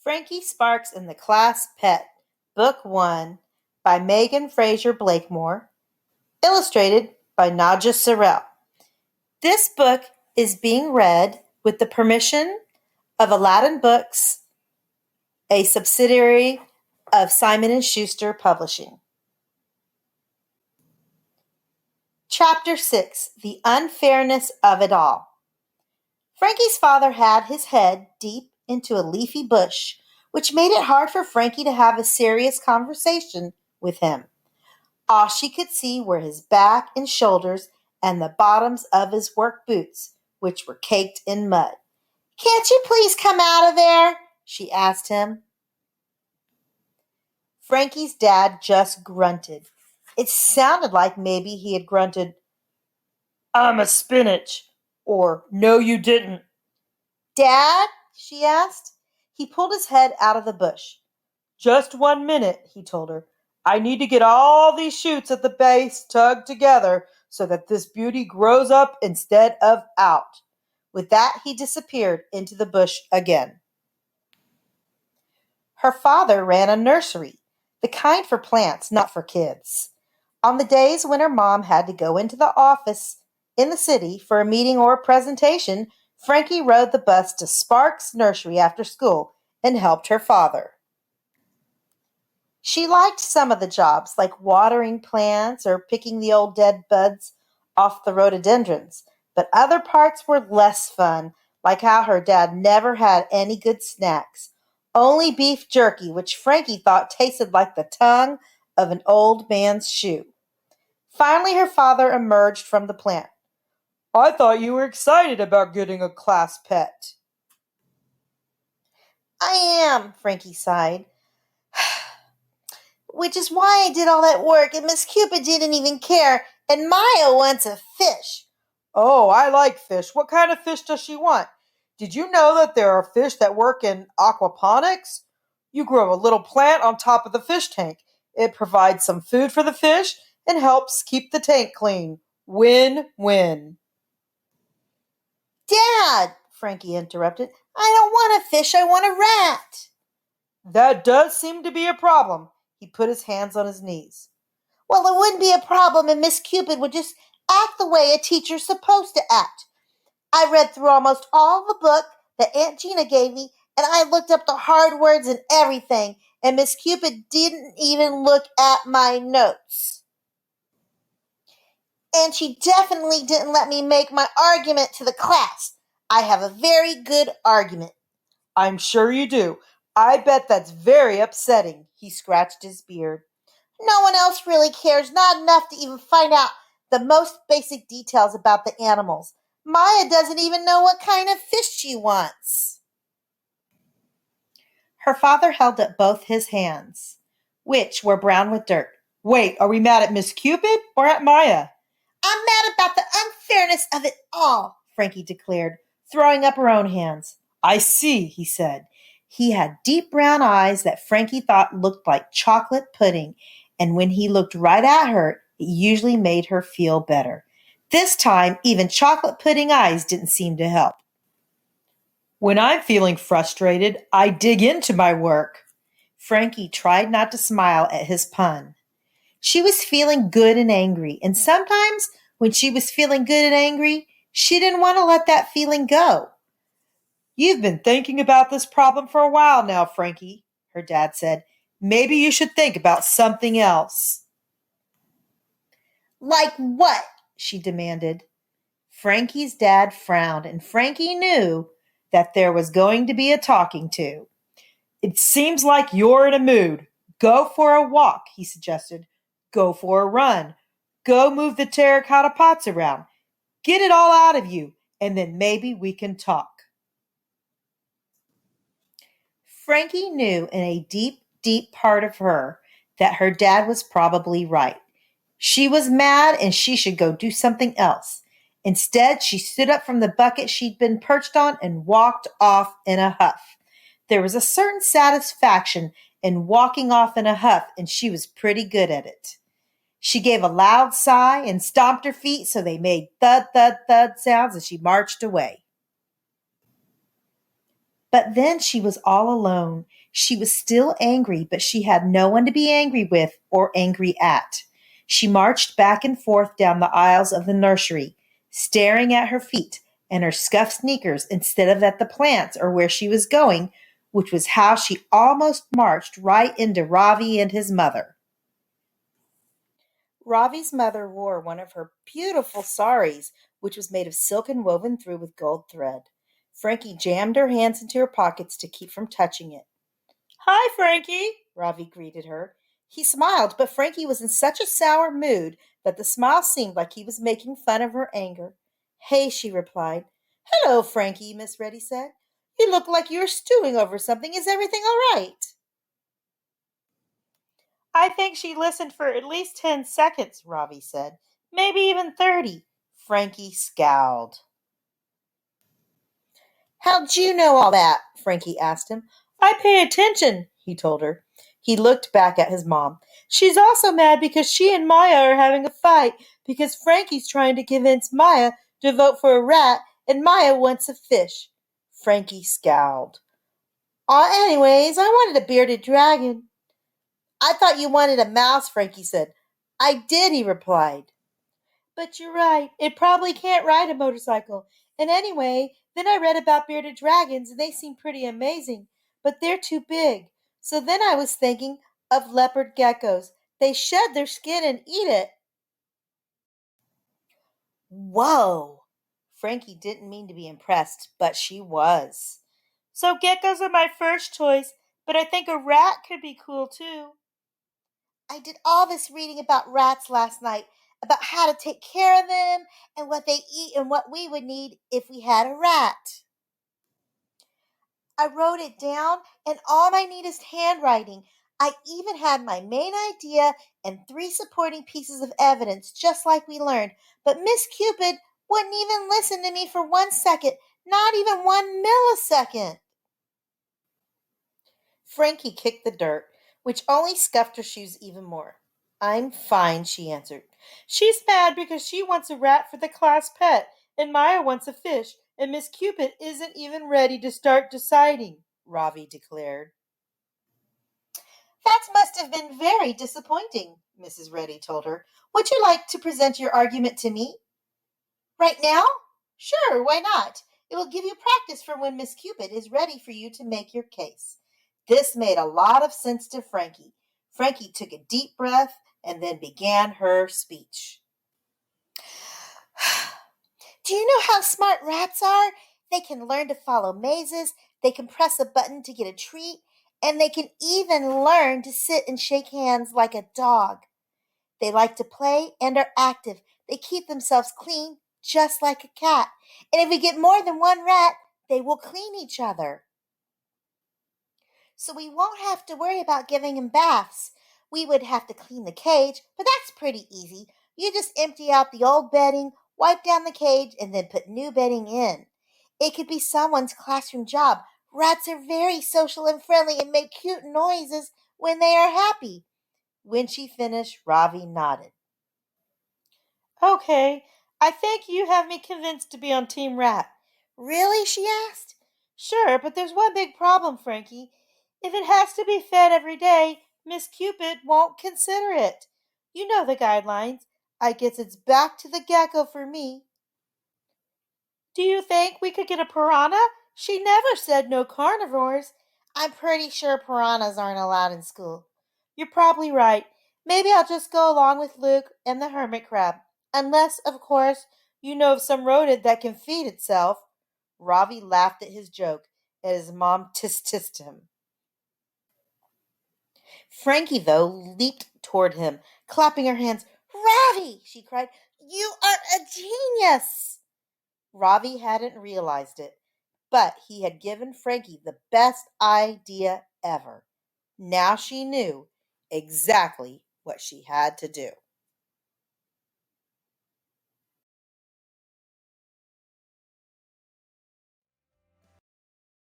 Frankie Sparks and the Class Pet, Book 1, by Megan Fraser Blakemore, illustrated by Nadja Sorrell. This book is being read with the permission of Aladdin Books, a subsidiary of Simon & Schuster Publishing. Chapter 6, The Unfairness of It All. Frankie's father had his head deep into a leafy bush, which made it hard for Frankie to have a serious conversation with him. All she could see were his back and shoulders and the bottoms of his work boots, which were caked in mud. "Can't you please come out of there?" she asked him. Frankie's dad just grunted. It sounded like maybe he had grunted, "I'm a spinach," or "No, you didn't." "Dad?" she asked. He pulled his head out of the bush. "Just 1 minute," he told her. "I need to get all these shoots at the base tugged together so that this beauty grows up instead of out." With that, he disappeared into the bush again. Her father ran a nursery, the kind for plants, not for kids. On the days when her mom had to go into the office in the city for a meeting or a presentation, Frankie rode the bus to Sparks Nursery after school and helped her father. She liked some of the jobs, like watering plants or picking the old dead buds off the rhododendrons, but other parts were less fun, like how her dad never had any good snacks, only beef jerky, which Frankie thought tasted like the tongue of an old man's shoe. Finally, her father emerged from the plant. "I thought you were excited about getting a class pet." "I am," Frankie sighed. "Which is why I did all that work, and Miss Cupid didn't even care, and Maya wants a fish." "Oh, I like fish. What kind of fish does she want? Did you know that there are fish that work in aquaponics? You grow a little plant on top of the fish tank. It provides some food for the fish and helps keep the tank clean. Win-win." "Dad," Frankie interrupted, "I don't want a fish, I want a rat." "That does seem to be a problem." He put his hands on his knees. "Well, it wouldn't be a problem if Miss Cupid would just act the way a teacher's supposed to act. I read through almost all the book that Aunt Gina gave me, and I looked up the hard words and everything, and Miss Cupid didn't even look at my notes. And she definitely didn't let me make my argument to the class. I have a very good argument." "I'm sure you do. I bet that's very upsetting." He scratched his beard. "No one else really cares, not enough to even find out the most basic details about the animals. Maya doesn't even know what kind of fish she wants." Her father held up both his hands, which were brown with dirt. "Wait, are we mad at Miss Cupid or at Maya?" "I'm mad about the unfairness of it all," Frankie declared, throwing up her own hands. "I see," he said. He had deep brown eyes that Frankie thought looked like chocolate pudding, and when he looked right at her, it usually made her feel better. This time, even chocolate pudding eyes didn't seem to help. "When I'm feeling frustrated, I dig into my work." Frankie tried not to smile at his pun. She was feeling good and angry, and sometimes when she was feeling good and angry, she didn't want to let that feeling go. "You've been thinking about this problem for a while now, Frankie," her dad said. "Maybe you should think about something else." "Like what?" she demanded. Frankie's dad frowned, and Frankie knew that there was going to be a talking to. "It seems like you're in a mood. Go for a walk," he suggested. "Go for a run. Go move the terracotta pots around. Get it all out of you, and then maybe we can talk." Frankie knew in a deep, deep part of her that her dad was probably right. She was mad and she should go do something else. Instead, she stood up from the bucket she'd been perched on and walked off in a huff. There was a certain satisfaction in walking off in a huff, and she was pretty good at it. She gave a loud sigh and stomped her feet so they made thud, thud, thud sounds as she marched away. But then she was all alone. She was still angry, but she had no one to be angry with or angry at. She marched back and forth down the aisles of the nursery, staring at her feet and her scuffed sneakers instead of at the plants or where she was going, which was how she almost marched right into Ravi and his mother. Ravi's mother wore one of her beautiful saris, which was made of silk and woven through with gold thread. Frankie jammed her hands into her pockets to keep from touching it. Hi, Frankie, Ravi greeted her. He smiled, but Frankie was in such a sour mood that the smile seemed like he was making fun of her anger. Hey, she replied. Hello, Frankie, Miss Reddy said. You look like you're stewing over something. Is everything all right? I think she listened for at least 10 seconds, Ravi said. Maybe even 30. Frankie scowled. How'd you know all that? Frankie asked him. I pay attention, he told her. He looked back at his mom. She's also mad because she and Maya are having a fight because Frankie's trying to convince Maya to vote for a rat and Maya wants a fish. Frankie scowled. Anyways, I wanted a bearded dragon. I thought you wanted a mouse, Frankie said. I did, he replied. But you're right. It probably can't ride a motorcycle. And anyway, then I read about bearded dragons and they seem pretty amazing, but they're too big. So then I was thinking of leopard geckos. They shed their skin and eat it. Whoa! Frankie didn't mean to be impressed, but she was. So geckos are my first choice, but I think a rat could be cool too. I did all this reading about rats last night, about how to take care of them and what they eat and what we would need if we had a rat. I wrote it down in all my neatest handwriting. I even had my main idea and 3 supporting pieces of evidence, just like we learned. But Miss Cupid wouldn't even listen to me for 1 second, not even 1 millisecond. Frankie kicked the dirt, which only scuffed her shoes even more. I'm fine, she answered. She's mad because she wants a rat for the class pet, and Maya wants a fish, and Miss Cupid isn't even ready to start deciding, Ravi declared. That must have been very disappointing, Mrs. Reddy told her. Would you like to present your argument to me? Right now? Sure, why not? It will give you practice for when Miss Cupid is ready for you to make your case. This made a lot of sense to Frankie. Frankie took a deep breath and then began her speech. Do you know how smart rats are? They can learn to follow mazes, they can press a button to get a treat, and they can even learn to sit and shake hands like a dog. They like to play and are active. They keep themselves clean just like a cat. And if we get more than one rat, they will clean each other. So we won't have to worry about giving him baths. We would have to clean the cage, but that's pretty easy. You just empty out the old bedding, wipe down the cage, and then put new bedding in. It could be someone's classroom job. Rats are very social and friendly and make cute noises when they are happy. When she finished, Ravi nodded. Okay, I think you have me convinced to be on Team Rat. Really? She asked. Sure, but there's one big problem, Frankie. If it has to be fed every day, Miss Cupid won't consider it. You know the guidelines. I guess it's back to the gecko for me. Do you think we could get a piranha? She never said no carnivores. I'm pretty sure piranhas aren't allowed in school. You're probably right. Maybe I'll just go along with Luke and the hermit crab. Unless, of course, you know of some rodent that can feed itself. Ravi laughed at his joke, and his mom tisk-tissed him. Frankie, though, leaped toward him, clapping her hands. Ravi, she cried, you are a genius! Ravi hadn't realized it, but he had given Frankie the best idea ever. Now she knew exactly what she had to do.